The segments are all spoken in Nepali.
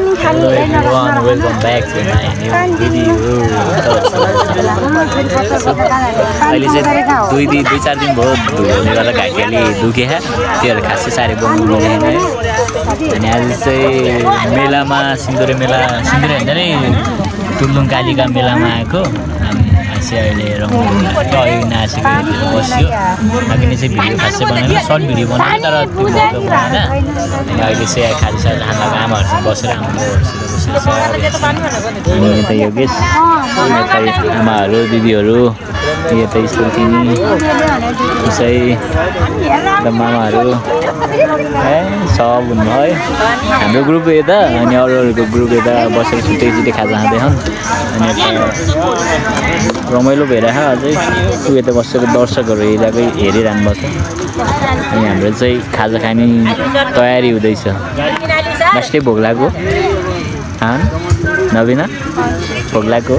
Welcome back to my new video. अहिले चाहिँ दुई चार दिन भयो धुलोले गर्दा घाँटी अलि दुखे त्योहरू खासै साह्रै बोल्नु मिलेन है। अनि आज चाहिँ मेलामा सिन्दुरे होइन नै तुलुङ कालिका मेलामा आएको। चाहिँ अहिले रमाइलो नाचेको बस्यो अघि चाहिँ भिडियो खासै बनाएन, सर्ट भिडियो बनाएन तर त्यो बनाएन। अनि अहिले चाहिँ खाजासाजा खानाको आमाहरूसँग बसेर यता योगेश, यता आमाहरू दिदीहरू, यता स्कुल थिनी उसै मामाहरू सब हुनु है। हाम्रो ग्रुप यता अनि अरूहरूको ग्रुप यता बसेर छुट्टै खाजा खाँदैछन्। अनि यता रमाइलो भइरहेको अझै ऊ यता बसेको दर्शकहरू हेरिरहनु भएको छ। अनि हाम्रो चाहिँ खाजा खाने तयारी हुँदैछ। लास्टै भोग लाग्यो नबिना भोग लाग्यो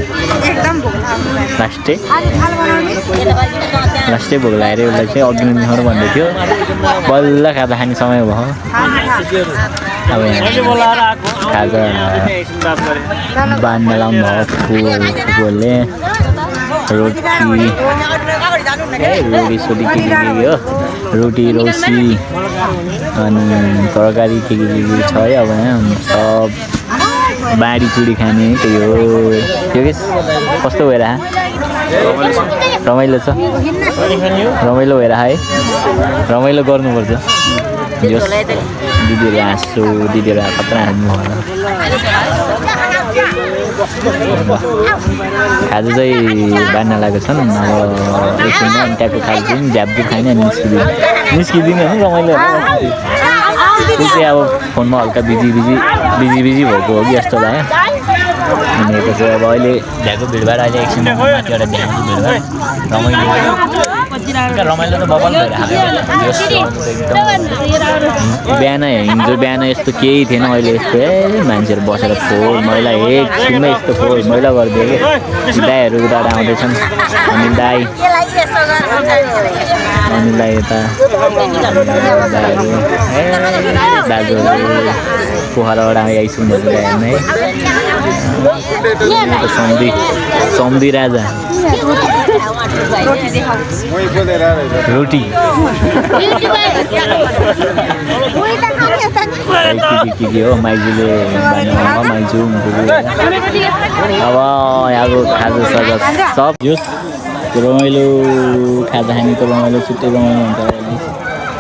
लास्टै भोग लागेर उसलाई चाहिँ अघि निखाउनु भन्दै थियो। बल्ल खाजा खाने समय भयो। अब खाजा बाँध्न लाउनु भयो फुलले रोटी के हो, रोटी रौसी अनि तरकारी के छ है। अब सब बाँडी चुडी खाने त्यही हो। त्यो के कस्तो भइरहेको रमाइलो छ, रमाइलो भइरहेको है। रमाइलो गर्नुपर्छ। दिदीहरू हाँस्छु, दिदीहरू खतरा हाँस्नु होला। खाजा चाहिँ बाँध्न लागेको छन्। अब एकछिनमा अनि ट्याक्को खाजा चाहिँ झ्याप्पु खाने अनि निस्किदिने हो। रमाइलो त्यो चाहिँ अब फोनमा हल्का बिजी भएको हो कि जस्तो लाग्यो। अनि यता चाहिँ अब अहिले भ्याएको भिडभाड अहिले एकछिनमा माथिबाट देखाउँछु भिडभाड। रमाइलो त बबल भइरहेको एकदम। हिजो बिहान यस्तो केही थिएन, अहिले यस्तो मान्छेहरू बसेर फोहोर मैला एकछिनमै यस्तो फोहोर मैला गरिदियो कि दाईहरू उताबाट आउँदैछन्। अनि दाई यता दाजुहरू पोखराबाट आइसक्नु भएको हेर्नु है। सम्धी राजा रोटी के हो माइजूले माइजू अब यहाँको खाजा साजा सब रमाइलो खाजा खाने त रमाइलो छुट्टै रमाइलो हुन्छ।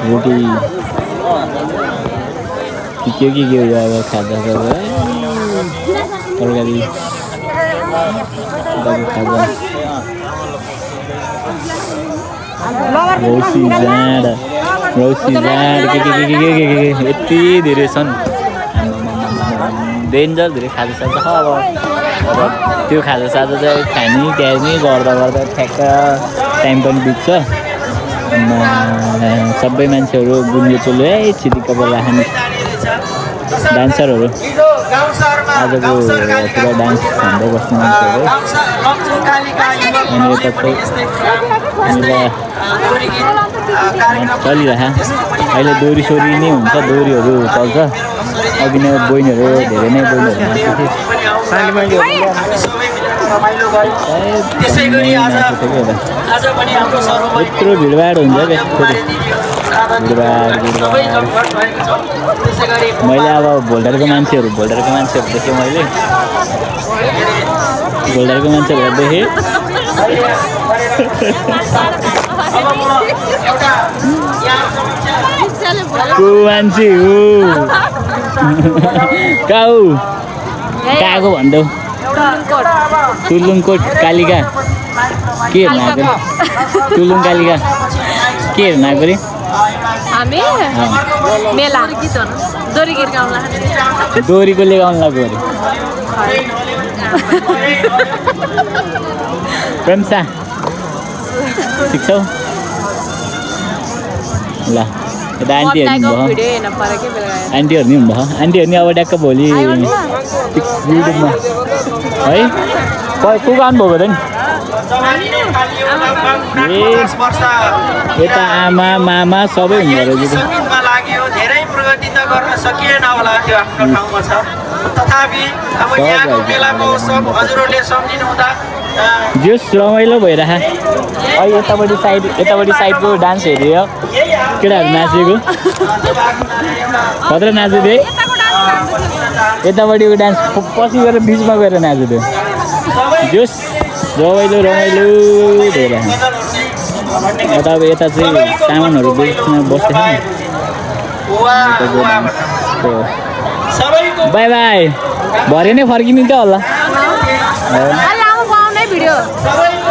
रोटी के हो अब खाजा साजा तरकारी खाजा रौसी जाँड के यति धेरै छन्। डेन्जर धेरै खाजा साजा छ। अब त्यो खाजा साजा चाहिँ खाने ट्यार्ने गर्दा ठ्याक्क टाइम पनि बित्छ। सबै मान्छेहरू गुन्यो चोलो है छिटिक्क बोला खाने डान्सरहरू आजको पुरा डान्स हान्दै बस्ने मान्छेहरू। अनि यता चलिरहेको अहिले दोरी सोरी नै हुन्छ, दोरीहरू चल्छ। अघि नै बहिनीहरू धेरै नै बहिनीहरू यत्रो भिडभाड हुन्छ मैले अब भोल्डरको मान्छेहरू देखेँ। मैले भोल्डरको मान्छेहरू देखेँ। को मान्छे हो कहाँको भन्दौ? तुलुङकोट कालिका के हेर्नु आएको? तुलुङ कालिका के हेर्नु आएको रे? हामी मेला दोरीको लगाउनु लाग्यो अरे। प्रेमसा सिक्छौ ल। यता आन्टीहरू नि भयो, आन्टीहरू नि हुनुभयो। आन्टीहरू नि अब ट्याक्क भोलि युट्युबमा है को आउनुभएको त नि यता आमा मामा सबै हुँदो रहेछ। धेरै प्रगति त गर्न सकिएन होला, त्यो आफ्नो ठाउँमा छ। तथापि अब यहाँको मेलाको सब हजुरहरूले सम्झिनु हुँदा जस रमाइलो भइरह अहिले यतापट्टि साइडको डान्स हेऱ्यो केटाहरू नाचेको खतरा नाच्यो थिएँ यतापट्टिको डान्स पछि गएर बिचमा गएर नाच्यो थियो जस रमाइलो भइरह यता अब यता चाहिँ सामानहरू बेच्न बस्दैछ नि बाई बाई भरे नै फर्किनु त होला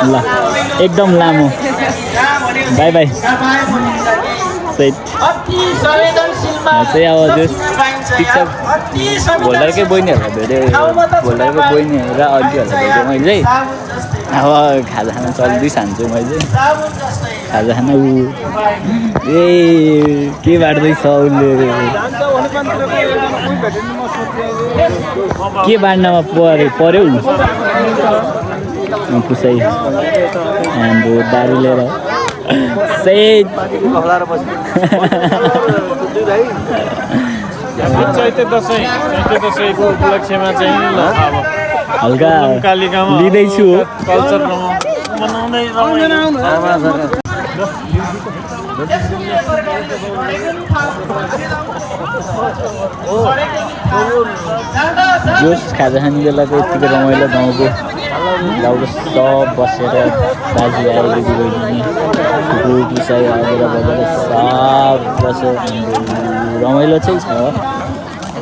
ल एकदम लामो बाई बाई चाहिँ अब त्यो ठिक छ भोल्डरकै बहिनीहरूलाई भेट्यो भोल्डरको बहिनी र अन्टीहरूलाई भेट्यो मैले अब खाजा खान चल्दै खान्छु मैले खाजा खान ऊ ए के बाँड्दैछ उसले के बाँड्नमा पर्यो पुसाइ हाम्रो दारू लिएर चैते दसैँको उपलक्ष्यमा चाहिँ ल अब हल्का लिँदैछु कल्चर मनाउँदै जोस खाजा खाने बेला त यत्तिकै रमाइलो गाउँको सब बसेर दाजु आएर दिदी कुकुर पुसाइ आएर बसेर सब बसेर रमाइलो चाहिँ छ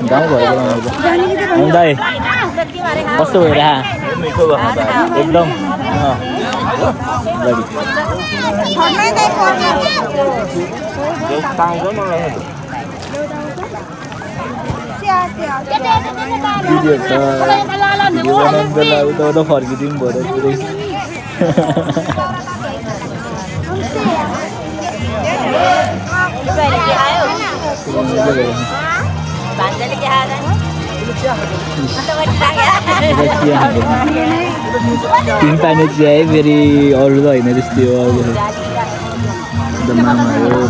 गाउँ भएको रमाइलो आउँदै कस्तो भइरह एकदम उता फर्किदिउँ भयो पुरै तिन पानी चिया है फेरि अरू त होइन त्यस्तै हो अब मामाहरू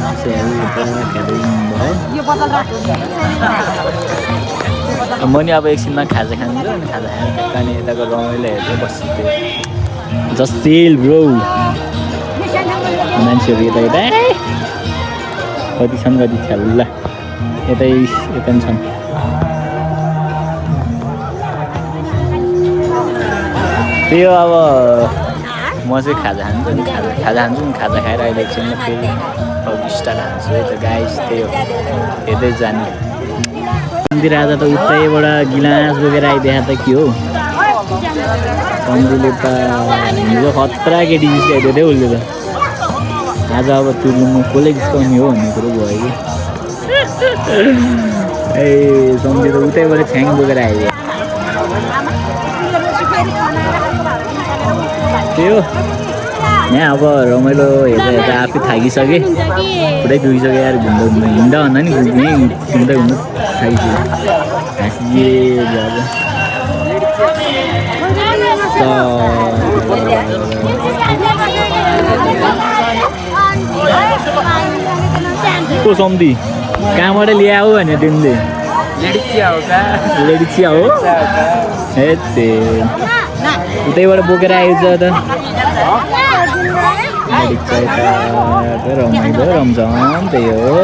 म नि अब एकछिनमा खाजा खान्छु अनि खाजा खानु अनि यताको रमाइलो हेर्दै बसिदियो जस्टिल ब्रो मान्छेहरू यता कति छन् कति ल यतै पनि छन् त्यही हो अब म चाहिँ खाजा खान्छु नि खाजा खान्छु नि खाजा खाएर अहिले एकछिनमा फेरि अब स्टार्ट हान्छु है त गाइस त्यही हो हेर्दै जाने मन्दिर आज त उतैबाट गिलास बोकेर आइदिए त के हो कम्तीले त हिजो खतरा केटी जिस्काइदियो थियो उसले त आज अब तुर्नु कसले जिस्काउने हो भन्ने कुरो भयो कि ए सम्झी त उतैबाट छ्याङ बोकेर आइदियो त्यही हो यहाँ अब रमाइलो हेर्दा आफै थाकिसकेँ पुरै दुखिसक्यो यार हिँड्दा भन्दा नि घुम्ने हिँड्दा थाकिसक्यो हाँसिए को सम्धी कहाँबाट ल्याऊ भने तिमीले लेडी चिया हो ए उतैबाट बोकेर आएछ त रमाइलो रमझम त्यही हो